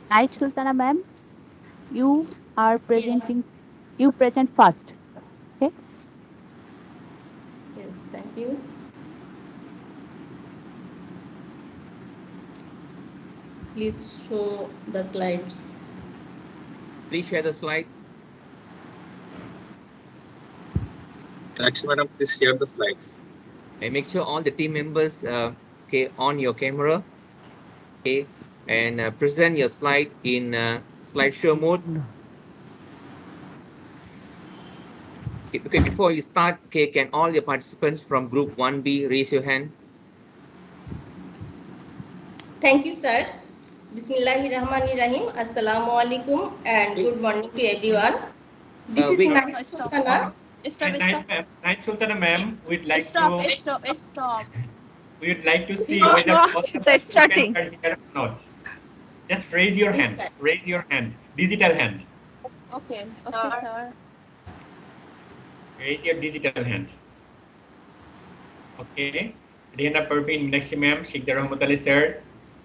Night Sultana ma'am, you are Yes, presenting, you present first. Okay. yes, thank you. Please show the slides. Please share the slide. Actually, madam, please share the slides. And make sure all the team members okay on your camera, okay, and present your slide in slideshow mode. Okay, before you start, okay, can all your participants from group 1B raise your hand? Thank you, sir. Bismillahirrahmanirrahim. Assalamu alaikum and good morning to everyone. This is Wait. Nahid Sultana. Night Sultana ma'am, Stop. we'd like to This see is whether not all the the participants starting. are here or not. Just raise your Yes, hand. sir. Raise your hand. Digital hand. Okay, okay, sir. Raise your digital hand. Okay. Rihanna Parveen, Meenakshi ma'am, Sheikh Rahmat Ali sir,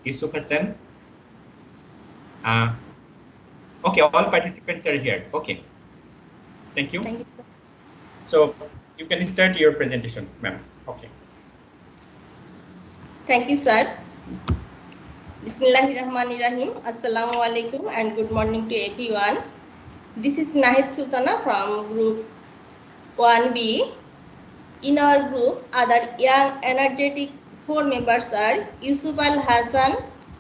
Yusuf Hassan. Uh, okay, all participants are here. Okay. Thank you. Thank you, sir. So you can start your presentation, ma'am. Okay. Thank you, sir. Bismillahirrahmanirrahim. Assalamu alaikum and good morning to everyone. This is Nahid Sultana from group 1B. In our group, other young, energetic 4 members are Yusuf Al Hassan,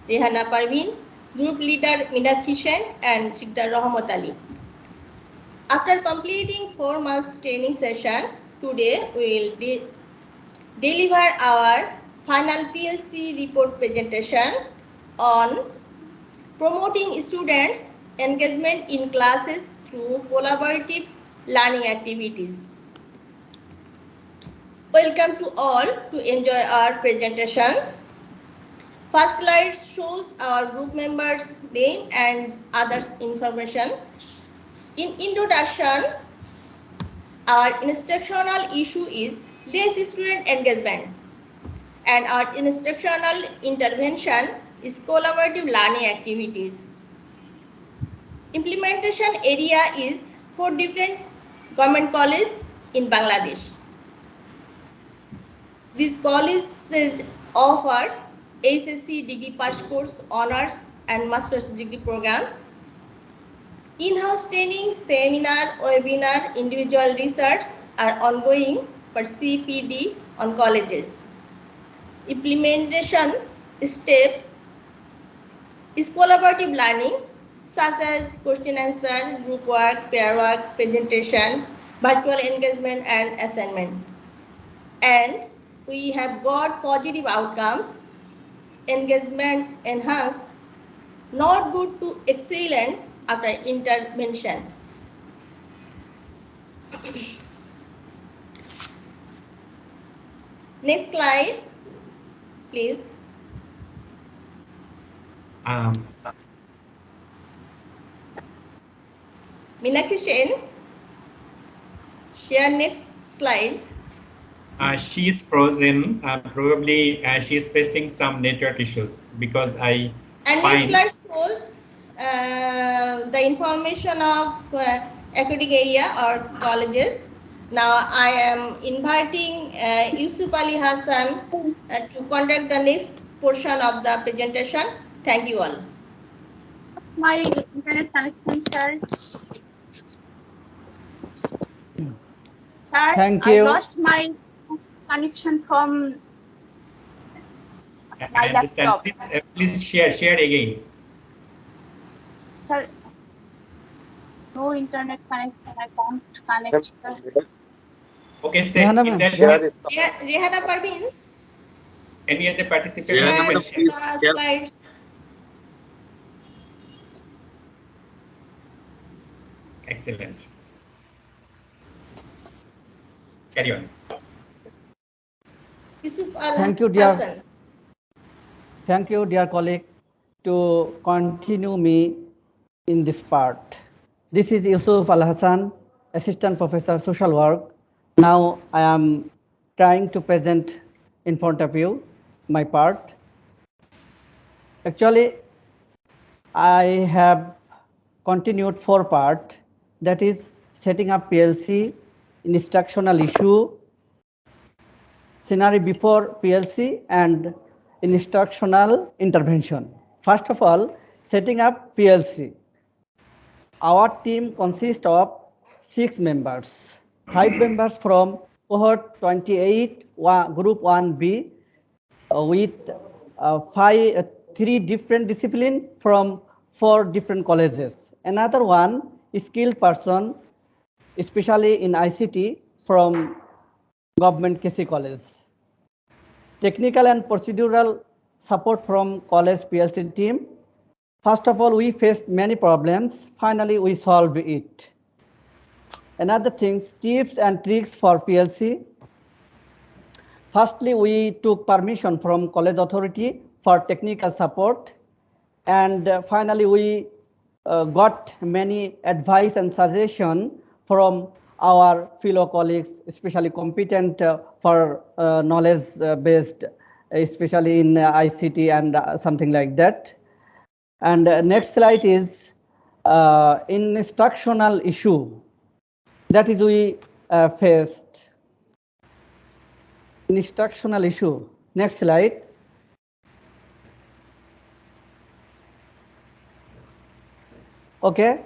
Rehana Parveen, group leader Meenakshi Sen, and Chikdar Rahmat Ali. After completing 4 months training session, today we will deliver our final PSC report presentation on promoting students' engagement in classes through collaborative learning activities. Welcome to all to enjoy our presentation. First slide shows our group members' name and other information. In introduction, our instructional issue is less student engagement, and our instructional intervention is collaborative learning activities. Implementation area is 4 different government colleges in Bangladesh. These colleges offer HSC degree pass course, honors and master's degree programs. In-house training, seminar, webinar, individual research are ongoing for CPD on colleges. Implementation step is collaborative learning such as question answer, group work, pair work, presentation, virtual engagement and assignment. And we have got positive outcomes, engagement enhanced, not good to excellent after intervention. Next slide, please. Meenakshi Sen, share next slide. She is frozen. Probably she is facing some network issues because I And next find. slide shows the information of academic area or colleges. Now I am inviting Yusuf Ali Hassan to conduct the next portion of the presentation. Thank you all. My internet connection, sir. Sir, Thank I you. lost my connection from I my understand. laptop. Please share again. Sir, no internet connection. I can't connect, sir. Okay, Rehana in ma'am. that Rehana. case, Rehana Parveen, any other participant, Rihanna, you share can madam, share. please the share. slides. Excellent. Carry on. Yusuf Al Thank you, dear. Hassan. Thank you, dear colleague, to continue me in this part. This is Yusuf Al Hassan, Assistant Professor Social Work. Now I am trying to present in front of you my part. Actually, I have continued 4 part, that is setting up PLC, instructional issue, scenario before PLC, and instructional intervention. First of all, setting up PLC. Our team consists of 6 members, 5 members from cohort 28, group 1B, with 3 different disciplines from 4 different colleges. Another one is skilled person, especially in ICT, from government KC college. Technical and procedural support from college PLC team. First of all, we faced many problems. Finally, we solved it. Another thing, tips and tricks for PLC. Firstly, we took permission from college authority for technical support. And finally, we got many advice and suggestion from our fellow colleagues, especially competent for knowledge based, especially in ICT and something like that. And next slide is instructional issue. That is we faced. Instructional issue. Next slide. Okay.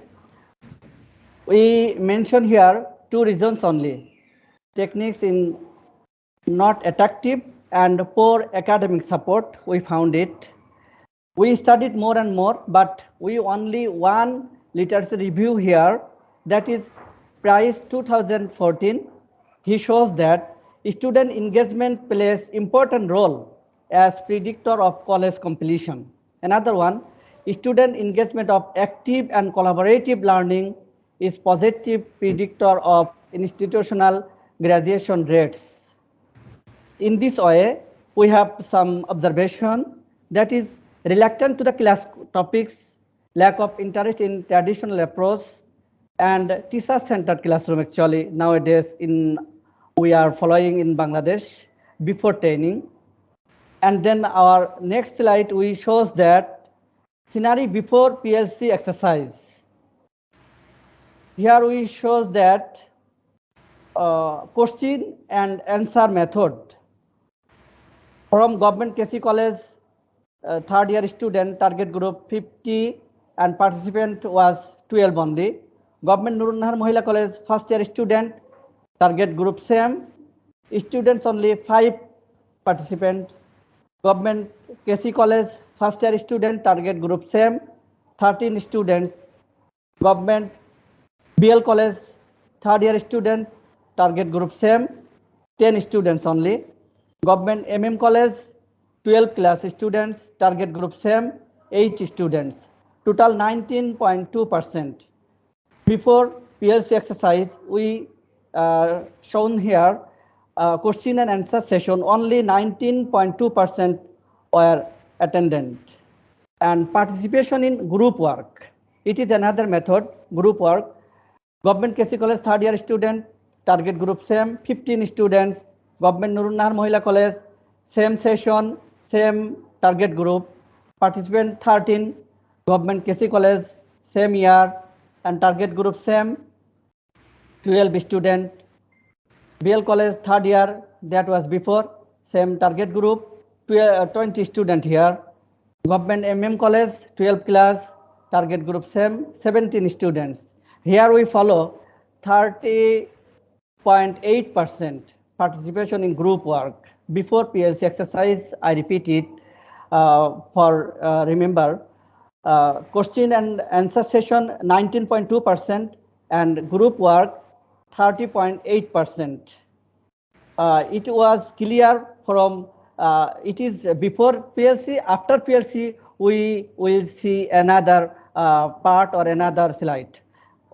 We mention here 2 reasons only. Techniques in not attractive and poor academic support, we found it. We studied more and more, but we only one literature review here, that is Price 2014. He shows that student engagement plays important role as predictor of college completion. Another one, student engagement of active and collaborative learning is positive predictor of institutional graduation rates. In this way, we have some observation, that is reluctant to the class topics, lack of interest in traditional approach, and teacher-centered classroom. Actually, nowadays we are following in Bangladesh before training. And then our next slide, we shows that scenario before PLC exercise. Here we shows that question and answer method. From government KC college, third year student, target group 50 and participant was 12 only. Government Nottingham Mahila college, first year student, target group same. Students only 5 participants. Government KC college, first year student, target group same, 13 students. Government BL college, third year student, target group same, 10 students only. Government MM college, 12 class students, target group same, 8 students. Total 19.2%. Before PLC exercise, we shown here question and answer session, only 19.2% were attendant. And participation in group work, it is another method, group work. Government KC college, third year student, target group same, 15 students. Government Nurunahar Mahila college, same session, same target group, participant 13. Government KC college, same year and target group same, 12 student. BL college, third year, that was before, same target group, 20 student here. Government MM college, 12 class, target group same, 17 students. Here we follow 30.8% participation in group work. Before PLC exercise, I repeat it for remember, question and answer session 19.2% and group work 30.8%. It was clear from it is before PLC. After PLC, we will see another part or another slide.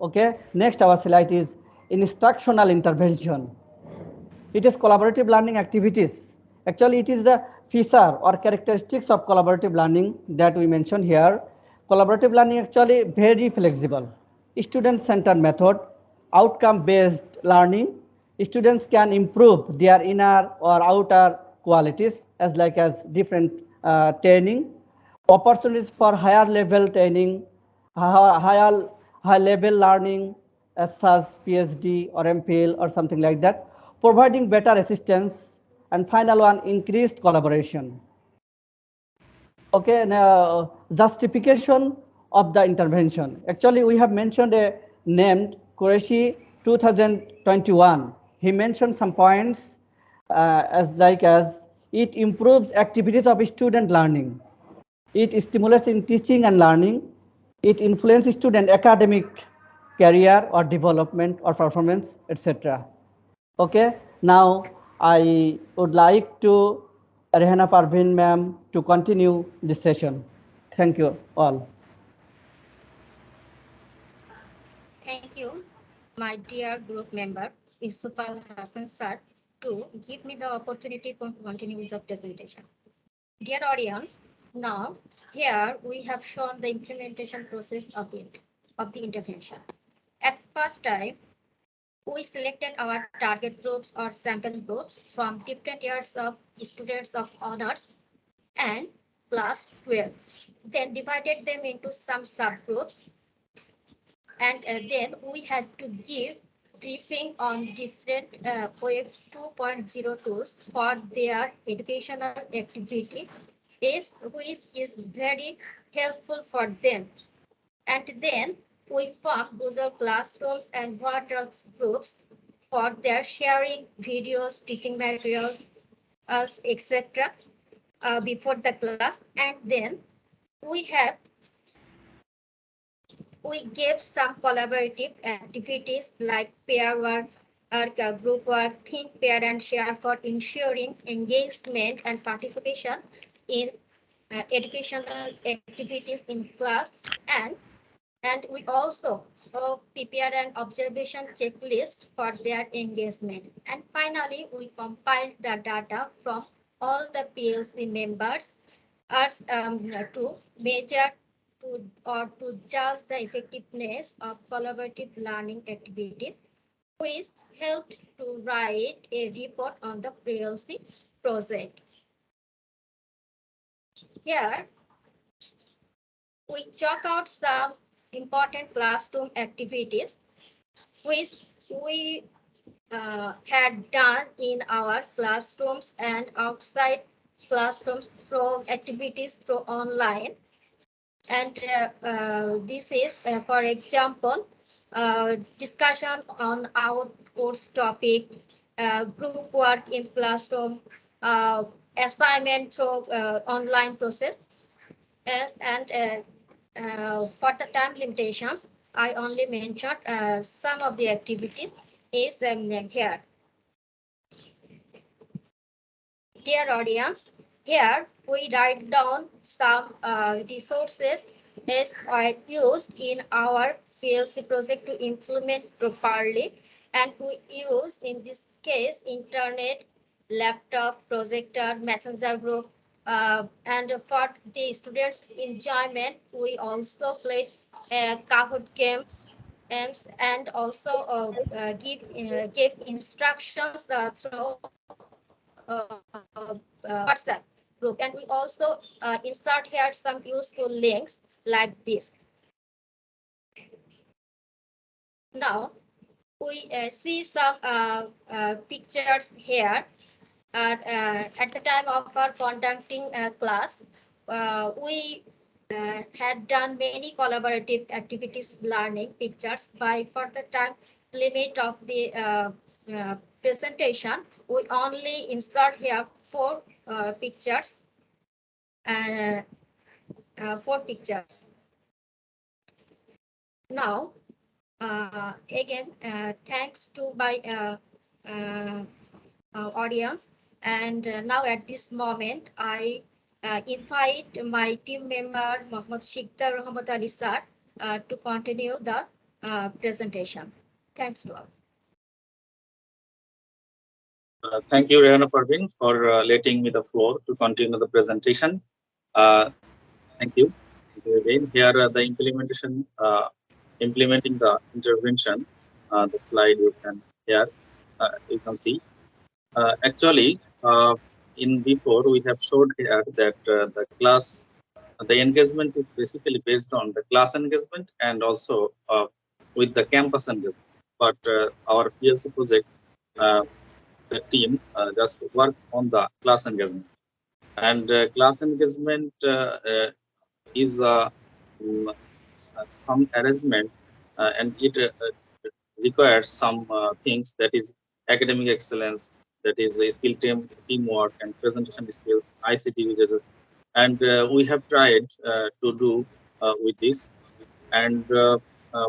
Okay. Next, our slide is instructional intervention. It is collaborative learning activities. Actually, it is the feature or characteristics of collaborative learning that we mentioned here. Collaborative learning actually very flexible. Student-centered method, outcome-based learning. Students can improve their inner or outer qualities as different training. opportunities for higher level training, high level learning, as such PhD or MPhil or something like that, providing better assistance, and final one, increased collaboration. Okay, now justification of the intervention. Actually, we have mentioned a named Qureshi 2021. He mentioned some points as it improves activities of student learning. It stimulates in teaching and learning. It influences student academic career or development or performance, etc. Okay, now I would like to Rehana Parveen ma'am to continue this session. Thank you all. Thank you, my dear group member, Isupal Hassan sir, to give me the opportunity to continue with the presentation. Dear audience, now here we have shown the implementation process of the intervention. At first time, we selected our target groups or sample groups from different years of students of honors and class 12. Then divided them into some subgroups, and then we had to give briefing on different Web 2.0 tools for their educational activity, which is very helpful for them. And then we formed Google Classrooms and WhatsApp groups for their sharing videos, teaching materials, etc. Before the class. And then we gave some collaborative activities like pair work, group work, think, pair, and share for ensuring engagement and participation in educational activities in class. And we also prepare an observation checklist for their engagement. And finally, we compiled the data from all the PLC members as to measure to judge the effectiveness of collaborative learning activities, which helped to write a report on the PLC project. Here, we chalk out some important classroom activities which we had done in our classrooms and outside classrooms through activities through online. And this is, for example, discussion on our course topic, group work in classroom, assignment through online process. And for the time limitations, I only mentioned some of the activities is here. Dear audience, here we write down some resources that are used in our PLC project to implement properly, and we use in this case internet, laptop, projector, messenger group, and for the students' enjoyment, we also play Kahoot games and also give instructions through WhatsApp group, and we also insert here some useful links like this. Now we see some pictures here. At the time of our conducting class, we had done many collaborative activities learning pictures. By for the time limit of the presentation, we only insert here four pictures. Four pictures. Now, again, thanks to my audience. And now at this moment, I invite my team member, Mohammad Shikdar Rahmat Ali sir, to continue the presentation. Thanks to all. Thank you, Rehana Parveen, for letting me the floor to continue the presentation. Thank you. Again, here the implementation, implementing the intervention. The slide you can here you can see. Actually, in before we have showed here that the class the engagement is basically based on the class engagement and also with the campus engagement. But our PLC project, the team just work on the class engagement. And class engagement is some arrangement, and it requires some things, that is academic excellence, that is skill teamwork and presentation skills, ICT usages, and we have tried to do with this. And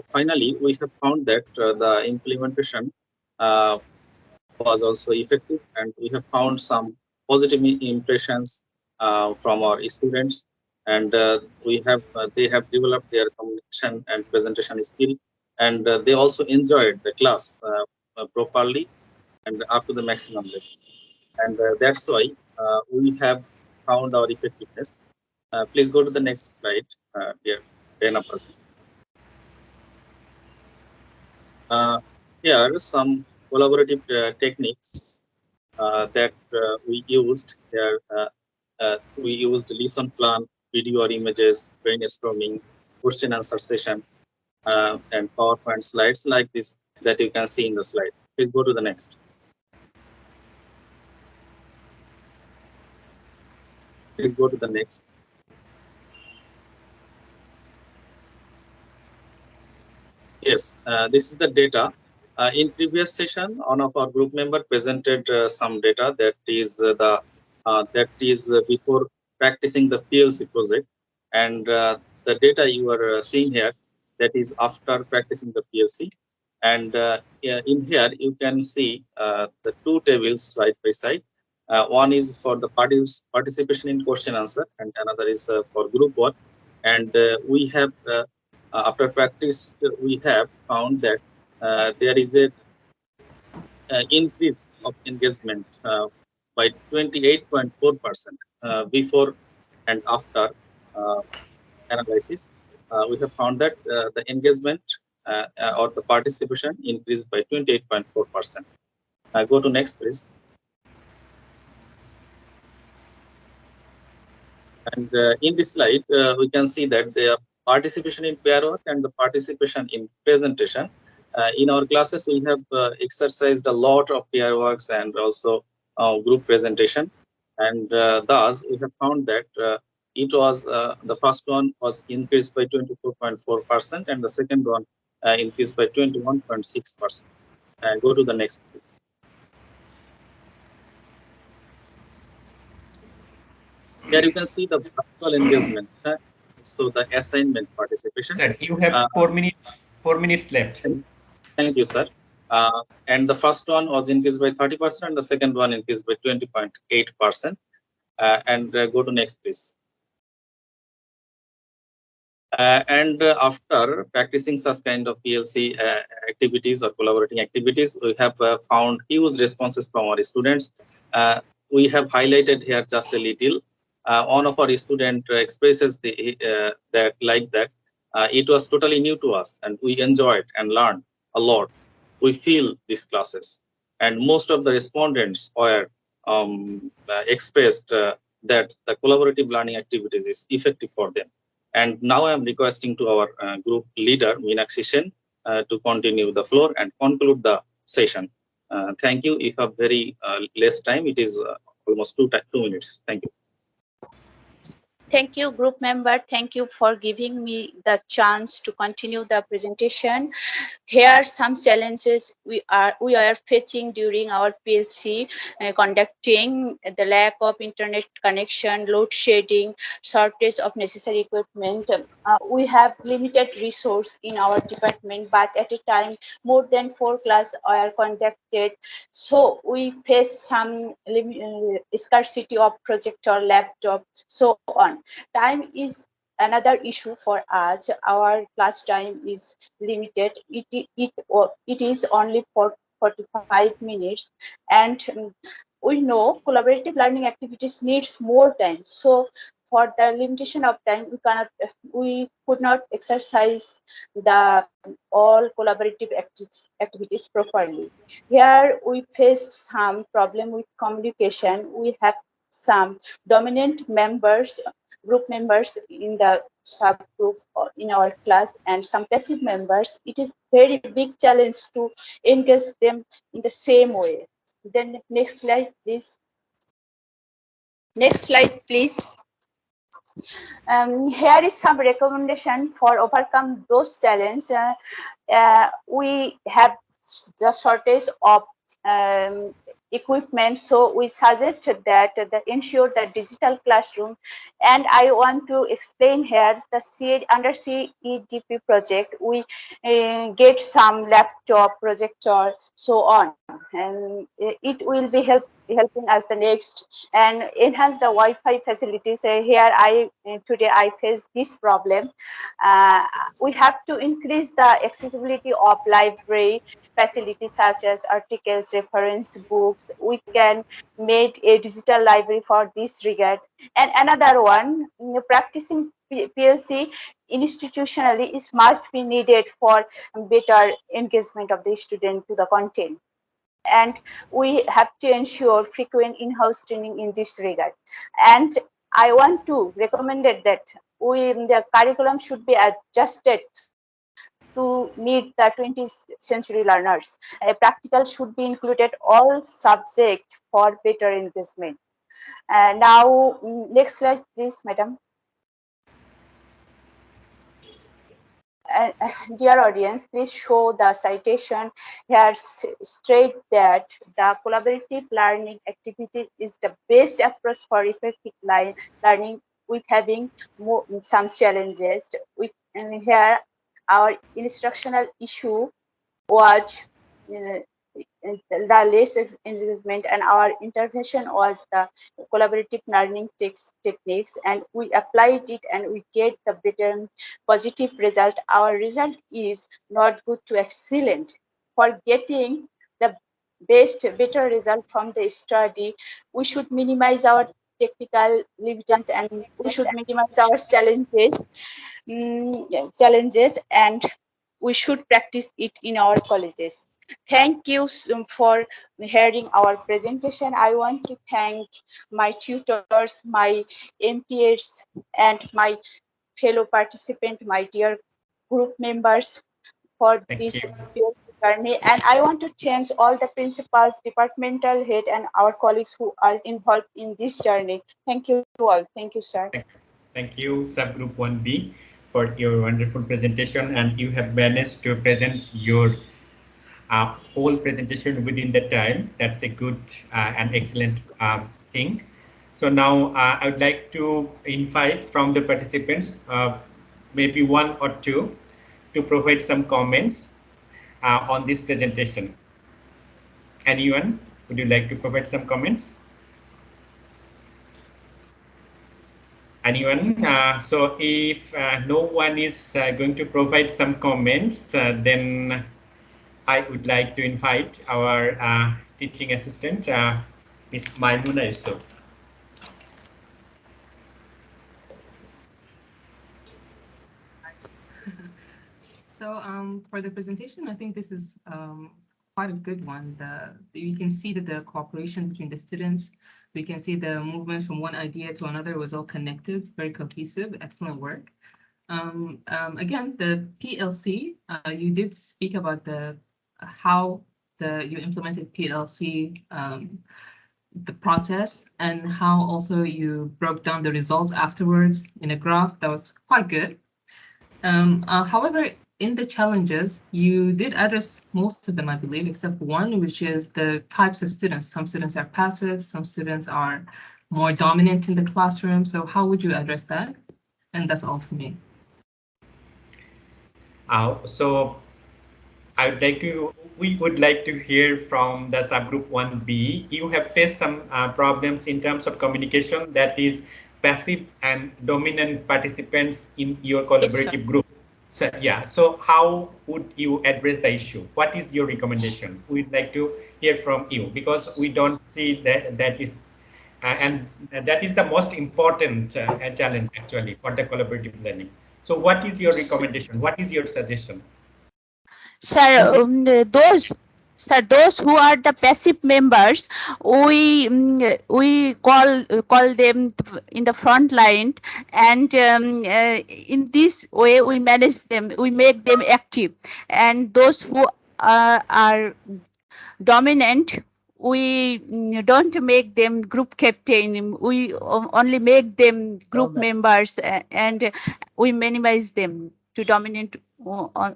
finally, we have found that the implementation was also effective, and we have found some positive impressions from our students, and they have developed their communication and presentation skill, and they also enjoyed the class properly and up to the maximum level. And that's why we have found our effectiveness. Please go to the next slide, dear Rena. Here are some collaborative techniques that we used here. We used lesson plan, video or images, brainstorming, question answer session, and PowerPoint slides like this that you can see in the slide. Please go to the next. Please go to the next. Yes, this is the data. In previous session, one of our group member presented some data that is before practicing the PLC project, and the data you are seeing here, that is after practicing the PLC. And in here you can see the two tables side by side. One is for the participation in question answer, and another is for group work. And we have after practice, we have found that there is a increase of engagement by 28.4% before and after analysis. We have found that the engagement or the participation increased by 28.4%. Go to next, please. And in this slide, we can see that the participation in pair work and the participation in presentation. In our classes, we have exercised a lot of pair works and also group presentation. And thus, we have found that it was the first one was increased by 24.4%, and the second one increased by 21.6%. Go to the next, please. Here you can see the virtual engagement. So the assignment participation. Sir, you have 4 minutes. 4 minutes left. Thank you, sir. And the first one was increased by 30%, and the second one increased by 20.8%. And go to next, please. And after practicing such kind of PLC activities or collaborating activities, we have found huge responses from our students. We have highlighted here just a little. One of our students expresses that it was totally new to us, and we enjoyed and learned a lot. We feel these classes, and most of the respondents were expressed that the collaborative learning activities is effective for them. And now I am requesting to our group leader, Meenakshi Sen, to continue the floor and conclude the session. Thank you. You have very less time. It is almost 2 minutes. Thank you. Thank you, group member. Thank you for giving me the chance to continue the presentation. Here are some challenges we are facing during our PLC conducting: the lack of internet connection, load shedding, shortage of necessary equipment. We have limited resource in our department, but at a time more than 4 classes are conducted, so we face some scarcity of projector, laptop, so on. Time is another issue for us. Our class time is limited. It is only for 45 minutes, and we know collaborative learning activities needs more time. So for the limitation of time, we could not exercise the all collaborative activities properly. Here we faced some problem with communication. We have some dominant members group members in the subgroup or in our class and some passive members, it is very big challenge to engage them in the same way. Then next slide, please. Next slide, please. Here is some recommendation for overcome those challenges. We have the shortage of um, equipment, so we suggested that the ensure the digital classroom, and I want to explain here the under CEDP project we get some laptop projector so on, and it will be helping us the next and enhance the Wi-Fi facilities. Here today I face this problem. uh, we have to increase the accessibility of library facilities such as articles, reference books. We can make a digital library for this regard. And another one, practicing PLC institutionally is must be needed for better engagement of the student to the content. And we have to ensure frequent in-house training in this regard. And I want to recommend that the curriculum should be adjusted to meet the 20th century learners. A practical should be included all subjects for better engagement. Now, next slide, please, madam. Dear audience, please show the citation. Here straight that the collaborative learning activity is the best approach for effective learning with having some challenges. And here our instructional issue was the less engagement, and our intervention was the collaborative learning techniques, and we applied it and we get the better positive result. Our result is not good to excellent. For getting the better result from the study, we should minimize our technical limitations and we should minimize our challenges, and we should practice it in our colleges. Thank you for hearing our presentation. I want to thank my tutors, my MTS, and my fellow participant, my dear group members for Thank this you. journey. And I want to thank all the principals, departmental head, and our colleagues who are involved in this journey. Thank you all. Thank you, sir. Thank you, subgroup 1B, for your wonderful presentation, and you have managed to present your whole presentation within the time. That's a good and excellent thing. So now I would like to invite from the participants, maybe one or two, to provide some comments on this presentation. Anyone, would you like to provide some comments? Anyone? So if no one is going to provide some comments, then I would like to invite our teaching assistant, Ms. Maimuna Yusuf. So for the presentation, I think this is quite a good one. You can see that the cooperation between the students, we can see the movement from one idea to another was all connected, very cohesive, excellent work. Again, the PLC, you did speak about how you implemented PLC, the process, and how also you broke down the results afterwards in a graph. That was quite good. However, in the challenges, you did address most of them, I believe, except one, which is the types of students. Some students are passive, some students are more dominant in the classroom. So how would you address that? And that's all for me. So we would like to hear from the subgroup 1B. You have faced some problems in terms of communication, that is passive and dominant participants in your collaborative group. So yeah, so how would you address the issue? What is your recommendation? We'd like to hear from you, because we don't see that is and that is the most important challenge actually for the collaborative learning. So what is your recommendation? What is your suggestion? Sir, those Sir, those who are the passive members, we call them in the front line, and in this way we manage them. We make them active, and those who are dominant, we don't make them group captain. We only make them group members, and we minimize them to dominate over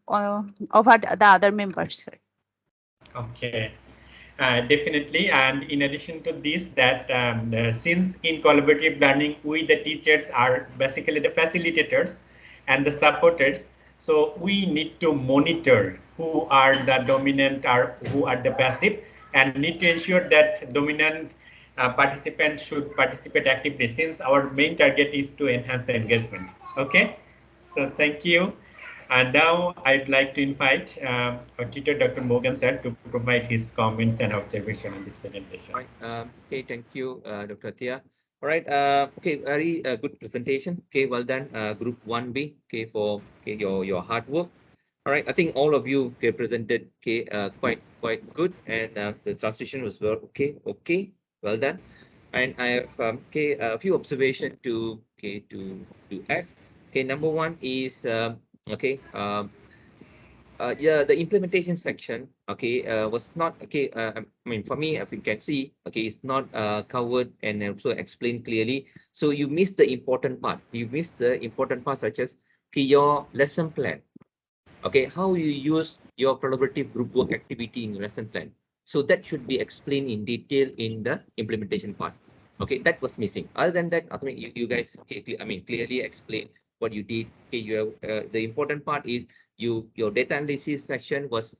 the other members. Okay. Definitely, and in addition to this, that since in collaborative learning, we the teachers are basically the facilitators and the supporters, so we need to monitor who are the dominant or who are the passive, and need to ensure that dominant participants should participate actively, since our main target is to enhance the engagement. Okay, so thank you. And now I'd like to invite our teacher, Dr. Morgan, sir, to provide his comments and observation on this presentation. Right. Okay, thank you, Dr. Tia. All right. Okay, very good presentation. Okay, well done, Group 1B. Okay, for your hard work. All right. I think all of you okay, presented quite good, and the transition was okay, well done. And I have a few observations to add. Okay, number one is yeah, the implementation section, was not I mean, for me, if you can see, it's not covered and also explained clearly. So you missed the important part. You missed the important part, such as your lesson plan. Okay, how you use your collaborative group work activity in your lesson plan. So that should be explained in detail in the implementation part. Okay, that was missing. Other than that, I mean, you guys, clearly explain what you did. Okay, you have the important part is your data analysis section was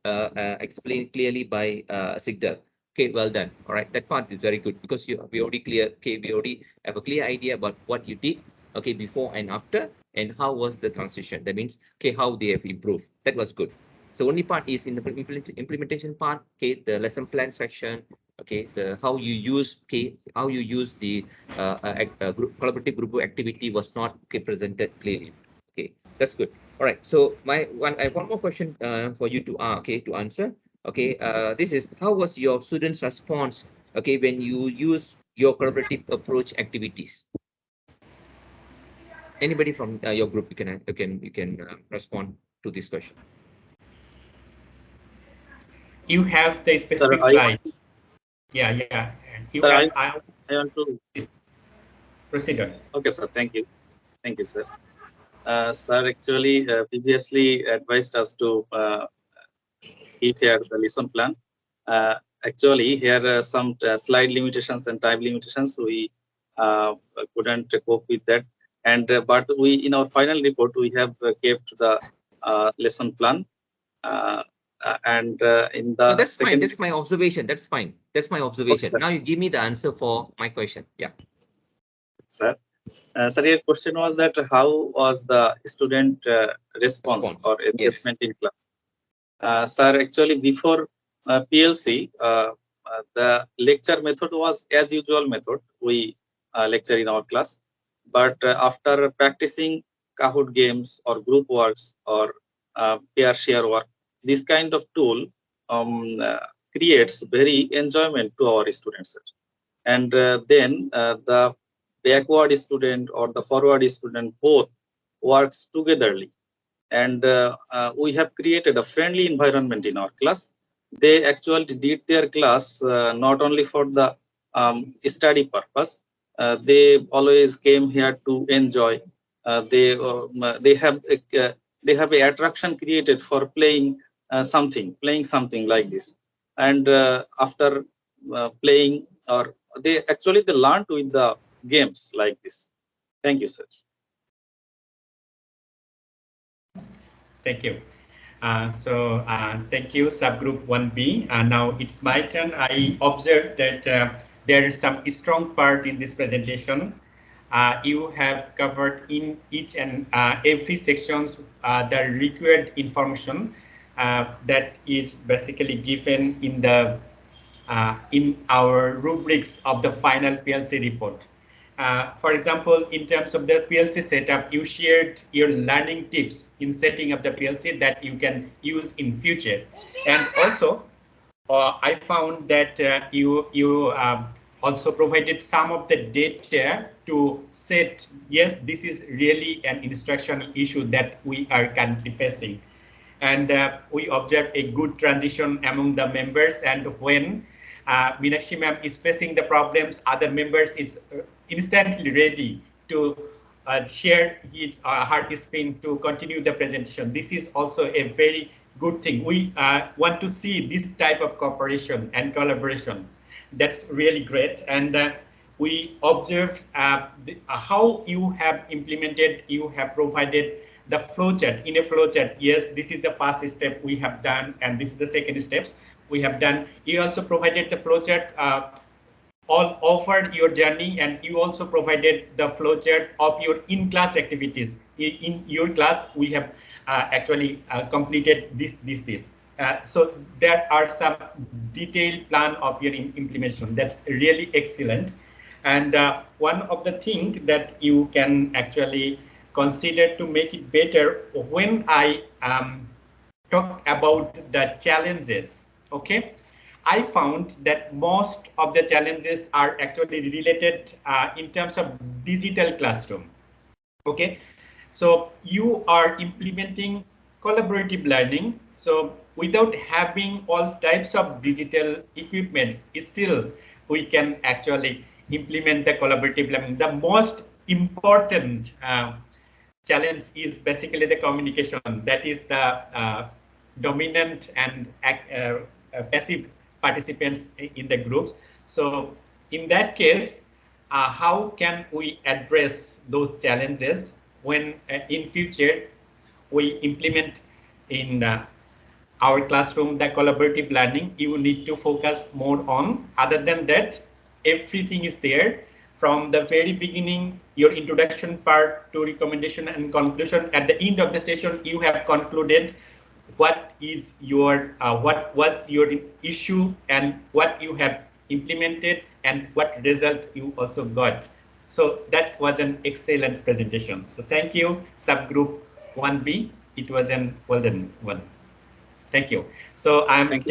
explained clearly by Sigdal. Okay, well done. All right, that part is very good because we already clear. Okay, we already have a clear idea about what you did. Okay, before and after, and how was the transition. That means how they have improved. That was good. So only part is in the implementation part. Okay, the lesson plan section. Okay, the how you use how you use the collaborative group activity was not presented clearly. Okay, that's good. All right. So I have one more question for you to to answer. Okay, this is how was your students' response? Okay, when you use your collaborative approach activities. Anybody from your group, you can respond to this question. You have the Sir, specific slide. Yeah. You sir, have. I want to Proceed on. okay, sir. Thank you, sir. Sir actually previously advised us to keep here the lesson plan. Uh, Actually, here some slide limitations and time limitations. We couldn't cope with that, and but we in our final report we have kept the lesson plan, and in the No, that's fine. second. That's my observation. That's fine. That's my Okay, observation. sir. Now you give me the answer for my question. Yeah. Sir. Sir, your question was that how was the student response Response. or Yes. engagement in class? Sir, actually before PLC, the lecture method was as usual method. We lecture in our class, but after practicing Kahoot games or group works or pair share work, this kind of tool creates very enjoyment to our students. And then the backward student or the forward student both works togetherly, and we have created a friendly environment in our class. They actually did their class not only for the study purpose. They always came here to enjoy. They have they have a attraction created for playing something like this, and after playing, or they learned with the games like this. Thank you, sir. Thank you. Thank you, subgroup 1B. Now it's my turn. I observed that there is some strong part in this presentation. You have covered in each and every sections the required information that is basically given in our rubrics of the final PLC report. For example, in terms of the PLC setup, you shared your learning tips in setting up the PLC that you can use in future. And also, I found that you also provided some of the data to set, yes, this is really an instructional issue that we are currently facing. And we observed a good transition among the members, and when Meenakshi ma'am is facing the problems, other members is instantly ready to share his her screen to continue the presentation. This is also a very good thing. We want to see this type of cooperation and collaboration. That's really great. And we observed how you have implemented, you have provided the flowchart. In a flowchart, yes, this is the first step we have done, and this is the second steps we have done. You also provided the flowchart, all offered your journey, and you also provided the flowchart of your in-class activities. In your class, we have actually completed this. So there are some detailed plan of your implementation. That's really excellent. And one of the things that you can actually consider to make it better, when I talk about the challenges, okay, I found that most of the challenges are actually related in terms of digital classroom. Okay, so you are implementing collaborative learning. So without having all types of digital equipments, still we can actually implement the collaborative learning. The most important challenge is basically the communication. That is the dominant and passive participants in the groups. So in that case, how can we address those challenges when in future we implement in our classroom the collaborative learning? You need to focus more on. Other than that, everything is there from the very beginning, your introduction part to recommendation and conclusion. At the end of the session, you have concluded what is your what's your issue and what you have implemented and what result you also got. So that was an excellent presentation. So thank you, subgroup 1B. It was an well done one. Thank you. So I'm